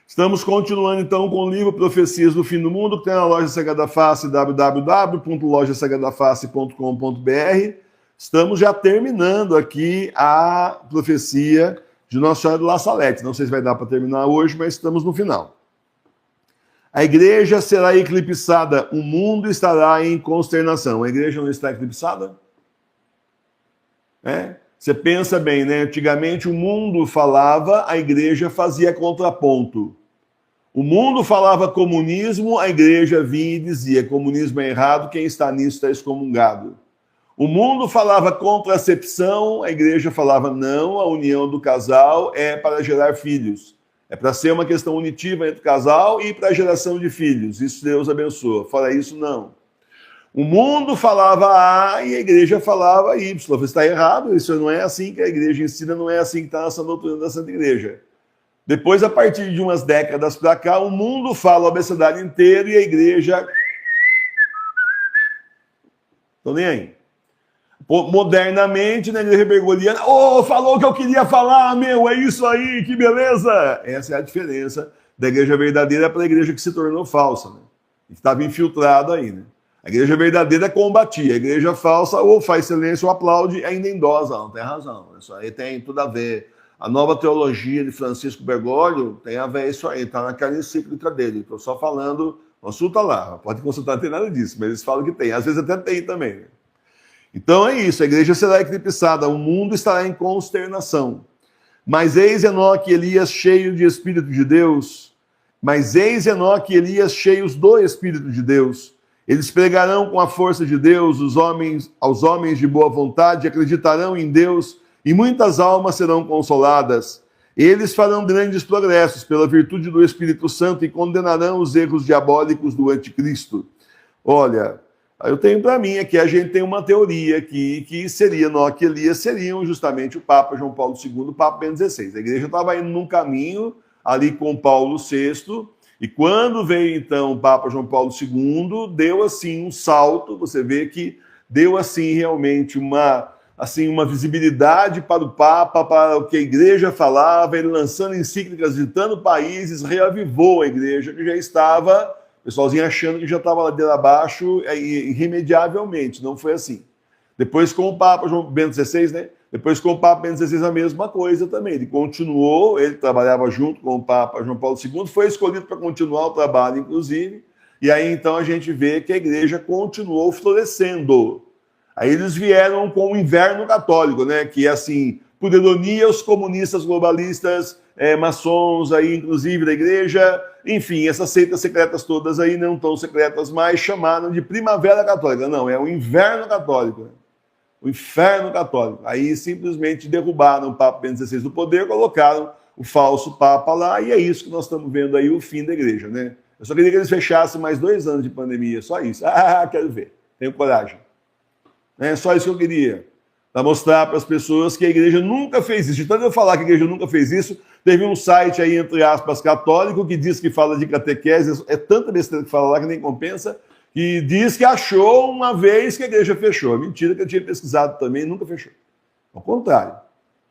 Estamos continuando, então, com o livro Profecias do Fim do Mundo, que tem na Loja Sagrada Face, www.lojasagradaface.com.br. Estamos já terminando aqui a profecia de Nossa Senhora de La Salette. Não sei se vai dar para terminar hoje, mas estamos no final. A igreja será eclipsada, o mundo estará em consternação. A igreja não está eclipsada? Você pensa bem, né? Antigamente o mundo falava, a igreja fazia contraponto. O mundo falava comunismo, a igreja vinha e dizia: comunismo é errado, quem está nisso está excomungado. O mundo falava contracepção, a igreja falava não, a união do casal é para gerar filhos. É para ser uma questão unitiva entre o casal e para a geração de filhos. Isso Deus abençoa. Fora isso, não. O mundo falava A e a igreja falava Y. Você está errado, isso não é assim que a igreja ensina, não é assim que está nessa doutrina da Santa Igreja. Depois, a partir de umas décadas para cá, o mundo fala a abecedário inteiro e a igreja... Estão nem aí. Modernamente, na igreja bergoliana, falou o que eu queria falar, meu, é isso aí, que beleza! Essa é a diferença da igreja verdadeira para a igreja que se tornou falsa, né? Estava infiltrado aí, né? A igreja verdadeira combatia, a igreja falsa ou faz silêncio ou aplaude, ainda endosa, não tem razão. Isso aí tem tudo a ver. A nova teologia de Francisco Bergoglio tem a ver isso aí, está naquela encíclica dele. Estou só falando, consulta lá, pode consultar, não tem nada disso, mas eles falam que tem, às vezes até tem também, né? Então é isso, a igreja será eclipsada, o mundo estará em consternação. Mas eis Enoque e Elias cheios de Espírito de Deus, cheios do Espírito de Deus. Eles pregarão com a força de Deus aos homens de boa vontade, acreditarão em Deus e muitas almas serão consoladas. Eles farão grandes progressos pela virtude do Espírito Santo e condenarão os erros diabólicos do anticristo. Olha... Eu tenho para mim aqui, a gente tem uma teoria aqui, que seria Enoque e Elias seriam justamente o Papa João Paulo II, o Papa Bento XVI. A igreja estava indo num caminho ali com Paulo VI, e quando veio então o Papa João Paulo II, deu assim um salto, você vê que deu assim realmente uma visibilidade para o Papa, para o que a igreja falava, ele lançando encíclicas, visitando países, reavivou a igreja que já estava... O pessoalzinho achando que já estava ladeira abaixo irremediavelmente, não foi assim. Depois com o Papa João Bento XVI, né? Depois com o Papa Bento XVI a mesma coisa também. Ele continuou, ele trabalhava junto com o Papa João Paulo II, foi escolhido para continuar o trabalho, inclusive, e aí então a gente vê que a igreja continuou florescendo. Aí eles vieram com o inverno católico, né? Que assim, por ironia, os comunistas globalistas, maçons aí, inclusive da igreja, enfim, essas seitas secretas todas aí, não tão secretas, mas chamaram de primavera católica. Não, é o inverno católico. Né? O inferno católico. Aí simplesmente derrubaram o Papa Bento XVI do poder, colocaram o falso Papa lá, e é isso que nós estamos vendo aí, o fim da igreja, né? Eu só queria que eles fechassem mais 2 anos de pandemia, só isso. Quero ver, tenho coragem. É só isso que eu queria. Para mostrar para as pessoas que a igreja nunca fez isso. De tanto eu falar que a igreja nunca fez isso, teve um site aí, entre aspas, católico, que diz que fala de catequese, é tanta besteira que fala lá que nem compensa, que diz que achou uma vez que a igreja fechou. Mentira, que eu tinha pesquisado também, nunca fechou. Ao contrário.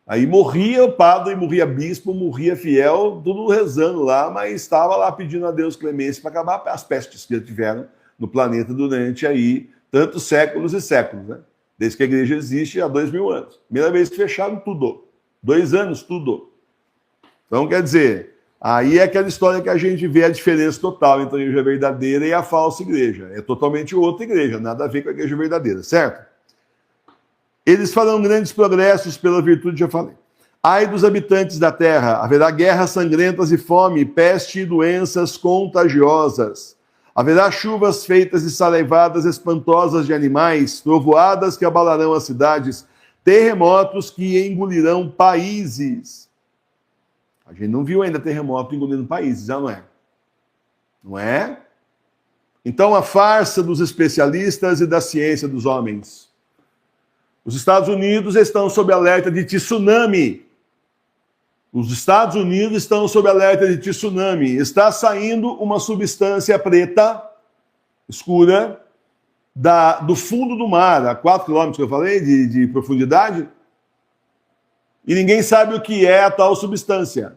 Aí morria o padre, morria bispo, morria fiel, tudo rezando lá, mas estava lá pedindo a Deus clemência para acabar as pestes que tiveram no planeta durante aí tantos séculos e séculos, né? Desde que a igreja existe há 2000 anos. Primeira vez que fecharam tudo. 2 anos, tudo. Então, quer dizer, aí é aquela história que a gente vê a diferença total entre a igreja verdadeira e a falsa igreja. É totalmente outra igreja, nada a ver com a igreja verdadeira, certo? Eles farão grandes progressos pela virtude, já falei. Ai dos habitantes da terra, haverá guerras sangrentas e fome, peste e doenças contagiosas. Haverá chuvas feitas de saleivadas espantosas de animais, trovoadas que abalarão as cidades, terremotos que engolirão países. A gente não viu ainda terremoto engolindo países, já não é? Não é? Então, a farsa dos especialistas e da ciência dos homens. Os Estados Unidos estão sob alerta de tsunami. Os Estados Unidos estão sob alerta de tsunami. Está saindo uma substância preta, escura, do fundo do mar, a 4 quilômetros que eu falei de profundidade, e ninguém sabe o que é a tal substância.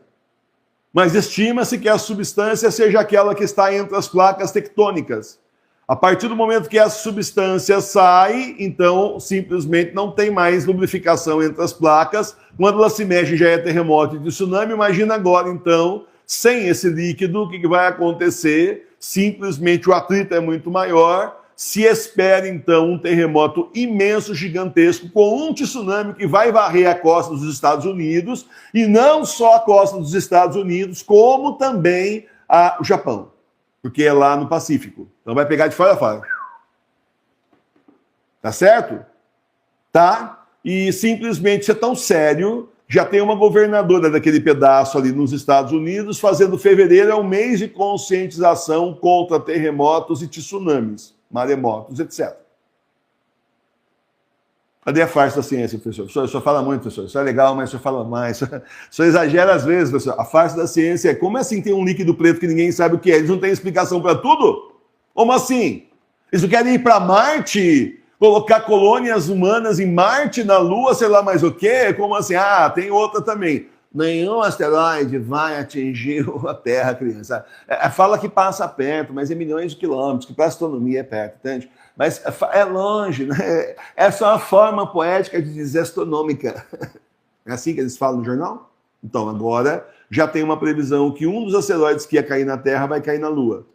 mas estima-se que a substância seja aquela que está entre as placas tectônicas. A partir do momento que essa substância sai, então simplesmente não tem mais lubrificação entre as placas. Quando ela se mexe já é terremoto e tsunami. Imagina agora, então, sem esse líquido, o que vai acontecer? Simplesmente o atrito é muito maior. Se espera, então, um terremoto imenso, gigantesco, com um tsunami que vai varrer a costa dos Estados Unidos, e não só a costa dos Estados Unidos, como também o Japão, porque é lá no Pacífico. Então vai pegar de fora a fora. Tá certo? Tá? E simplesmente isso é tão sério, já tem uma governadora daquele pedaço ali nos Estados Unidos fazendo fevereiro é um mês de conscientização contra terremotos e tsunamis, maremotos, etc. Cadê a farsa da ciência, professor? O senhor fala muito, professor. Isso é legal, mas o senhor fala mais. O senhor exagera às vezes, professor. A farsa da ciência é como assim tem um líquido preto que ninguém sabe o que é? Eles não têm explicação para tudo? Como assim? Eles não querem ir para Marte? Colocar colônias humanas em Marte, na Lua, sei lá mais o quê? Como assim? Ah, tem outra também. Nenhum asteroide vai atingir a Terra, criança. Fala que passa perto, mas é milhões de quilômetros, que para a astronomia é perto, entende? Mas é longe, né? É só uma forma poética de dizer astronômica. É assim que eles falam no jornal? Então, agora já tem uma previsão que um dos asteroides que ia cair na Terra vai cair na Lua.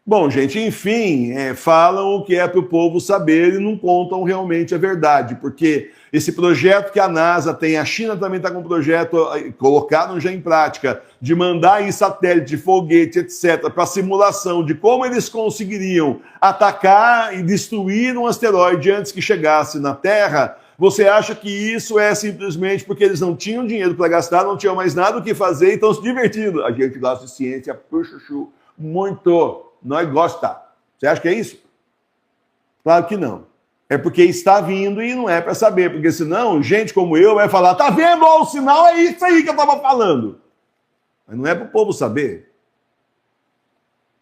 Bom, gente, enfim, falam o que é para o povo saber e não contam realmente a verdade, porque esse projeto que a NASA tem, a China também está com um projeto, colocaram já em prática, de mandar aí satélite, foguete, etc., para simulação de como eles conseguiriam atacar e destruir um asteroide antes que chegasse na Terra. Você acha que isso é simplesmente porque eles não tinham dinheiro para gastar, não tinham mais nada o que fazer e estão se divertindo? A gente gosta de ciência por chuchu, muito. Nós gostamos. Você acha que é isso? Claro que não. É porque está vindo e não é para saber, porque senão gente como eu vai falar, tá vendo? Ó, o sinal é isso aí que eu estava falando. Mas não é para o povo saber.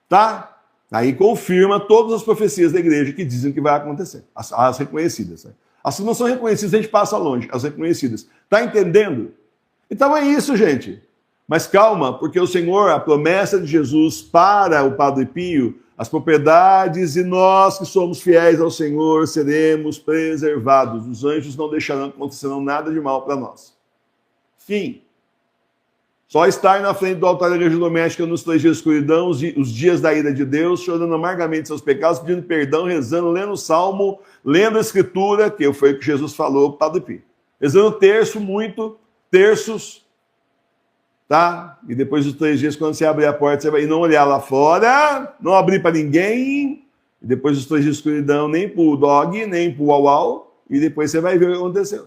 Tá? Aí confirma todas as profecias da igreja que dizem que vai acontecer. As reconhecidas. Né? As que não são reconhecidas a gente passa longe. As reconhecidas. Tá entendendo? Então é isso, gente. Mas calma, porque o Senhor, a promessa de Jesus para o Padre Pio, as propriedades e nós que somos fiéis ao Senhor seremos preservados. Os anjos não acontecerão nada de mal para nós. Fim. Só estar na frente do altar da igreja doméstica nos 3 dias de escuridão, os dias da ira de Deus, chorando amargamente seus pecados, pedindo perdão, rezando, lendo o Salmo, lendo a Escritura, que foi o que Jesus falou para o Padre Pio. Rezando terços, tá? E depois dos 3 dias, quando você abrir a porta, você vai não olhar lá fora, não abrir para ninguém, e depois dos 3 dias de escuridão, nem pro dog, nem pro uau, e depois você vai ver o que aconteceu.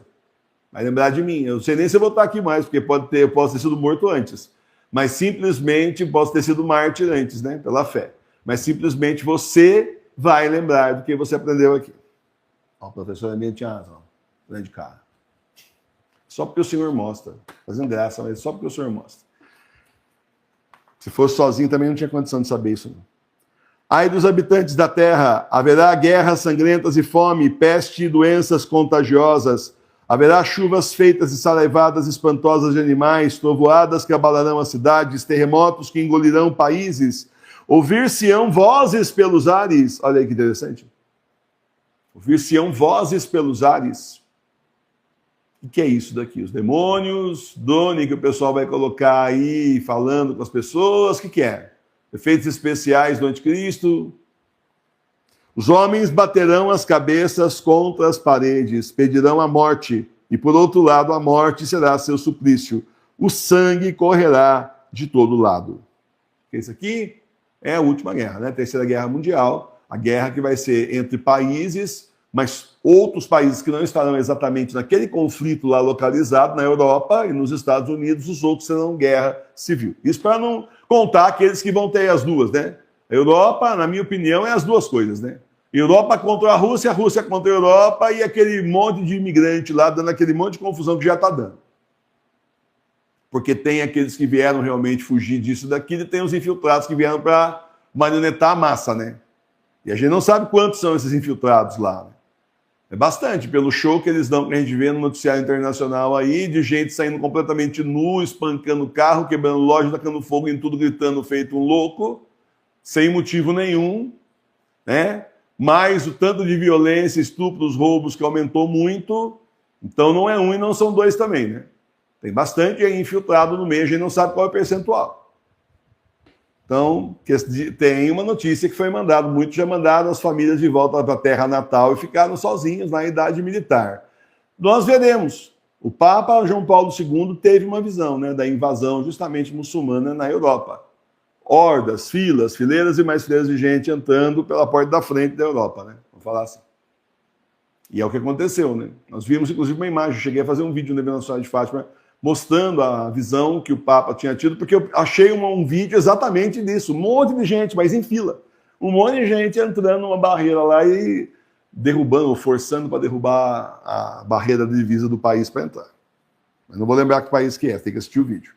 Vai lembrar de mim. Eu não sei nem se eu vou estar aqui mais, porque eu posso ter sido morto antes. Mas simplesmente posso ter sido mártir antes, né? Pela fé. Mas simplesmente você vai lembrar do que você aprendeu aqui. Ó, o professor Emílio tinha razão. Grande cara. Só porque o Senhor mostra. Fazendo graça, mas só porque o Senhor mostra. Se fosse sozinho também não tinha condição de saber isso. Não. Ai dos habitantes da terra, haverá guerras sangrentas e fome, peste e doenças contagiosas. Haverá chuvas feitas e salaivadas espantosas de animais, trovoadas que abalarão as cidades, terremotos que engolirão países. Ouvir-se-ão vozes pelos ares. Olha aí que interessante. Ouvir-se-ão vozes pelos ares. O que é isso daqui? Os demônios, Doni, que o pessoal vai colocar aí falando com as pessoas. O que é? Efeitos especiais do anticristo. Os homens baterão as cabeças contra as paredes, pedirão a morte, e por outro lado a morte será seu suplício. O sangue correrá de todo lado. Isso aqui é a última guerra, né? A Terceira Guerra Mundial, a guerra que vai ser entre países, mas outros países que não estarão exatamente naquele conflito lá localizado, na Europa e nos Estados Unidos, os outros serão guerra civil. Isso para não contar aqueles que vão ter as duas, né? A Europa, na minha opinião, é as duas coisas, né? Europa contra a Rússia contra a Europa e aquele monte de imigrante lá dando aquele monte de confusão que já está dando. Porque tem aqueles que vieram realmente fugir disso daqui e tem os infiltrados que vieram para marionetar a massa, né? E a gente não sabe quantos são esses infiltrados lá. Né? É bastante, pelo show que eles dão, que a gente vê no noticiário internacional aí, de gente saindo completamente nu, espancando carro, quebrando loja, tacando fogo em tudo, gritando feito um louco, sem motivo nenhum, né? Mais o tanto de violência, estupros, roubos que aumentou muito. Então não é um e não são dois também, né? Tem bastante aí infiltrado no meio, a gente não sabe qual é o percentual. Então, tem uma notícia que foi mandada, muitos já mandaram as famílias de volta para a terra natal e ficaram sozinhos na idade militar. Nós veremos. O Papa João Paulo II teve uma visão, né, da invasão justamente muçulmana na Europa. Hordas, filas, fileiras e mais fileiras de gente entrando pela porta da frente da Europa, né? Vamos falar assim. E é o que aconteceu, né? Nós vimos, inclusive, uma imagem, eu cheguei a fazer um vídeo na Nossa Senhora de Fátima, mostrando a visão que o Papa tinha tido, porque eu achei um vídeo exatamente disso. Um monte de gente, mas em fila. Um monte de gente entrando numa barreira lá e derrubando, ou forçando para derrubar a barreira de divisa do país para entrar. Mas não vou lembrar que país que é, tem que assistir o vídeo.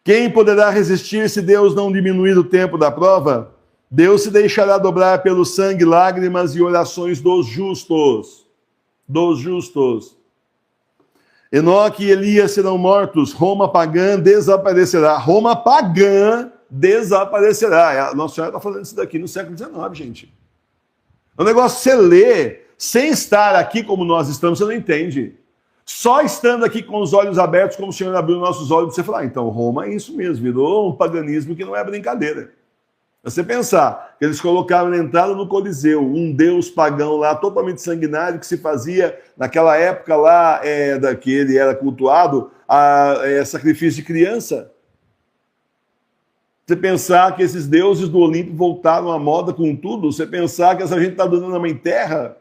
Quem poderá resistir se Deus não diminuir o tempo da prova? Deus se deixará dobrar pelo sangue, lágrimas e orações dos justos. Dos justos. Enoque e Elias serão mortos, Roma pagã desaparecerá. Roma pagã desaparecerá. A Nossa Senhora está falando isso daqui no século XIX, gente. É um negócio que você lê, sem estar aqui como nós estamos, você não entende. Só estando aqui com os olhos abertos, como o Senhor abriu nossos olhos, você fala, então Roma é isso mesmo, virou um paganismo que não é brincadeira. Você pensar que eles colocaram na entrada no Coliseu um deus pagão lá, totalmente sanguinário, que se fazia naquela época lá, que ele era cultuado, sacrifício de criança. Você pensar que esses deuses do Olimpo voltaram à moda com tudo, você pensar que essa gente está adorando a Mãe Terra,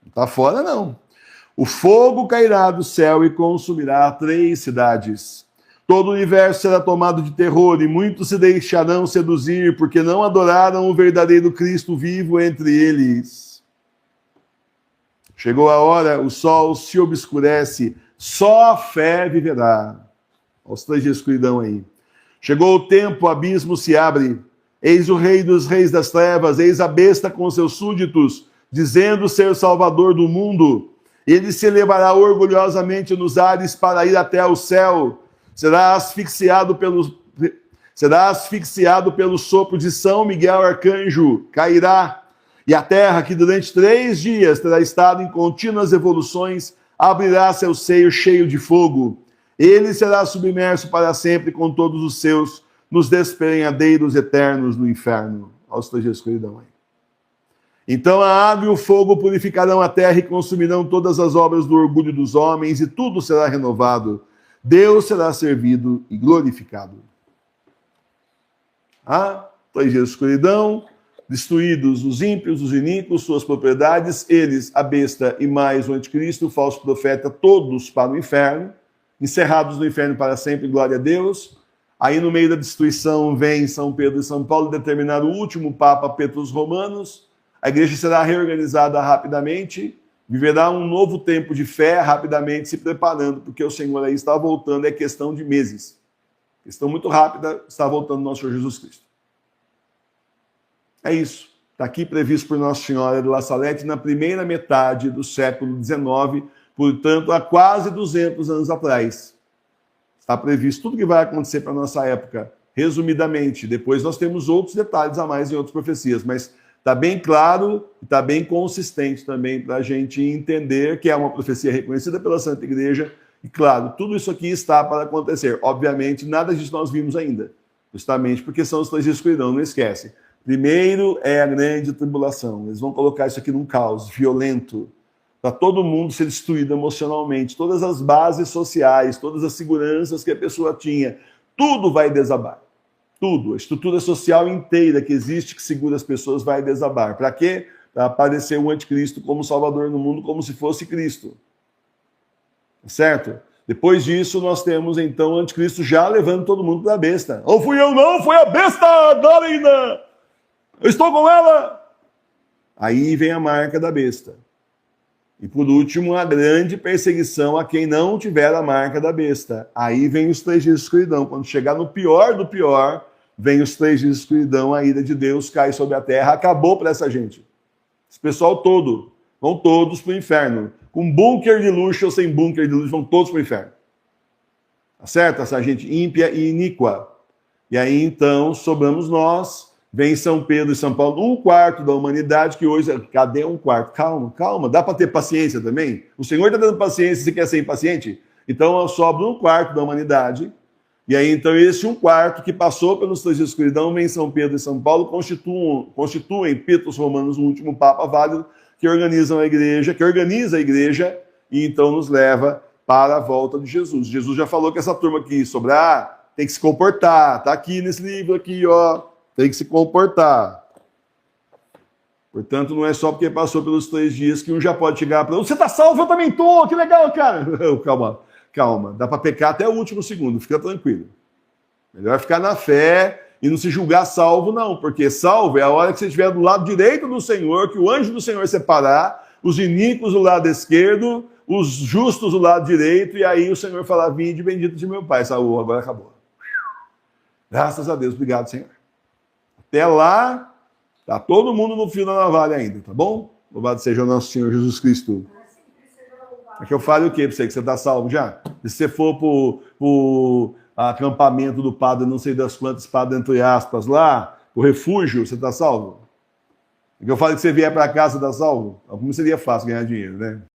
não está fora não. O fogo cairá do céu e consumirá 3 cidades. Todo o universo será tomado de terror e muitos se deixarão seduzir porque não adoraram o verdadeiro Cristo vivo entre eles. Chegou a hora, o sol se obscurece, só a fé viverá. Olha os 3 dias de escuridão aí. Chegou o tempo, o abismo se abre. Eis o rei dos reis das trevas, eis a besta com seus súditos, dizendo ser o salvador do mundo. Ele se elevará orgulhosamente nos ares para ir até o céu. Será asfixiado pelo sopro de São Miguel Arcanjo, cairá. E a terra, que durante 3 dias terá estado em contínuas evoluções, abrirá seu seio cheio de fogo. Ele será submerso para sempre com todos os seus nos despenhadeiros eternos no inferno. Olha os 3 dias de escuridão aí. Então a água e o fogo purificarão a terra e consumirão todas as obras do orgulho dos homens, e tudo será renovado. Deus será servido e glorificado. 3 dias de escuridão, destruídos os ímpios, os iníquos, suas propriedades, eles, a besta e mais o anticristo, o falso profeta, todos para o inferno, encerrados no inferno para sempre, glória a Deus. Aí no meio da destruição vem São Pedro e São Paulo determinar o último Papa Petrus Romanos. A igreja será reorganizada rapidamente, viverá um novo tempo de fé rapidamente, se preparando, porque o Senhor aí está voltando, é questão de meses. Questão muito rápida, está voltando o nosso Senhor Jesus Cristo. É isso. Está aqui previsto por Nossa Senhora de La Salette na primeira metade do século XIX, portanto, há quase 200 anos atrás. Está previsto tudo que vai acontecer para a nossa época, resumidamente. Depois nós temos outros detalhes a mais em outras profecias, mas está bem claro, está bem consistente também para a gente entender que é uma profecia reconhecida pela Santa Igreja. E claro, tudo isso aqui está para acontecer. Obviamente, nada disso nós vimos ainda, justamente porque são os 3 dias de escuridão, não esquece. Primeiro é a grande tribulação. Eles vão colocar isso aqui num caos violento, para todo mundo ser destruído emocionalmente. Todas as bases sociais, todas as seguranças que a pessoa tinha, tudo vai desabar. Tudo, a estrutura social inteira que existe, que segura as pessoas, vai desabar. Para quê? Para aparecer o anticristo como salvador no mundo, como se fosse Cristo. Certo? Depois disso, nós temos, então, o anticristo já levando todo mundo para a besta. Ou fui eu não, foi a besta, Darina! Eu estou com ela! Aí vem a marca da besta. E, por último, a grande perseguição a quem não tiver a marca da besta. Aí vem os 3 dias de escuridão. Quando chegar no pior do pior, vem os 3 dias de escuridão, a ira de Deus cai sobre a terra, acabou para essa gente. Esse pessoal todo, vão todos para o inferno. Com bunker de luxo ou sem bunker de luxo, vão todos para o inferno. Tá certo? Essa gente ímpia e iníqua. E aí, então, sobramos nós, vem São Pedro e São Paulo, 1/4 da humanidade, que hoje, cadê 1/4? Calma, calma, dá para ter paciência também? O Senhor está dando paciência, você quer ser impaciente? Então, sobra 1/4 da humanidade, e aí, então, esse 1/4 que passou pelos 3 dias de escuridão, vem São Pedro e São Paulo, constituem Petrus Romanos, o último Papa válido, que organiza a igreja, e então nos leva para a volta de Jesus. Jesus já falou que essa turma aqui sobrar tem que se comportar, tá aqui nesse livro aqui, ó, tem que se comportar. Portanto, não é só porque passou pelos 3 dias que um já pode chegar para você tá salvo, eu também tô, que legal, cara. Calma, calma, dá para pecar até o último segundo, fica tranquilo. Melhor ficar na fé e não se julgar salvo, não, porque salvo é a hora que você estiver do lado direito do Senhor, que o anjo do Senhor separar, os iníquos do lado esquerdo, os justos do lado direito, e aí o Senhor falar, vinde bendito de meu Pai. Saúl, agora acabou. Graças a Deus, obrigado, Senhor. Até lá, tá todo mundo no fio da navalha ainda, tá bom? Louvado seja o nosso Senhor Jesus Cristo. É que eu falo o quê pra você? Que você tá salvo já? Se você for pro acampamento do padre, não sei das quantas, padre entre aspas, lá, o refúgio, você tá salvo? É que eu falo que você vier para casa, tá salvo? Como seria fácil ganhar dinheiro, né?